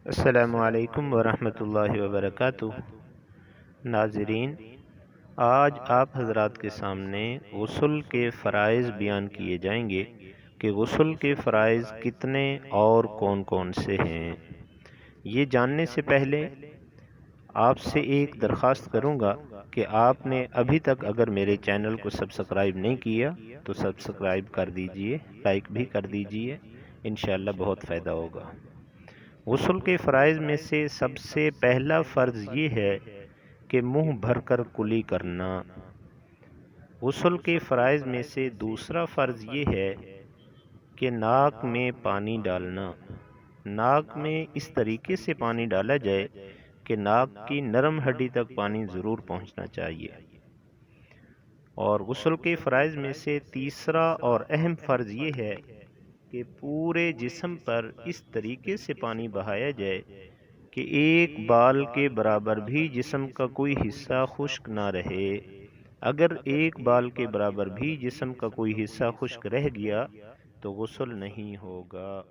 السلام علیکم ورحمۃ اللہ وبرکاتہ۔ ناظرین، آج آپ حضرات کے سامنے غسل کے فرائض بیان کیے جائیں گے کہ غسل کے فرائض کتنے اور کون کون سے ہیں۔ یہ جاننے سے پہلے آپ سے ایک درخواست کروں گا کہ آپ نے ابھی تک اگر میرے چینل کو سبسکرائب نہیں کیا تو سبسکرائب کر دیجئے، لائک بھی کر دیجئے، انشاءاللہ بہت فائدہ ہوگا۔ غسل کے فرائض میں سے سب سے پہلا فرض یہ ہے کہ منہ بھر کر کلی کرنا۔ غسل کے فرائض میں سے دوسرا فرض یہ ہے کہ ناک میں پانی ڈالنا۔ ناک میں اس طریقے سے پانی ڈالا جائے کہ ناک کی نرم ہڈی تک پانی ضرور پہنچنا چاہیے۔ اور غسل کے فرائض میں سے تیسرا اور اہم فرض یہ ہے کہ پورے جسم پر اس طریقے سے پانی بہایا جائے کہ ایک بال کے برابر بھی جسم کا کوئی حصہ خشک نہ رہے۔ اگر ایک بال کے برابر بھی جسم کا کوئی حصہ خشک رہ گیا تو غسل نہیں ہوگا۔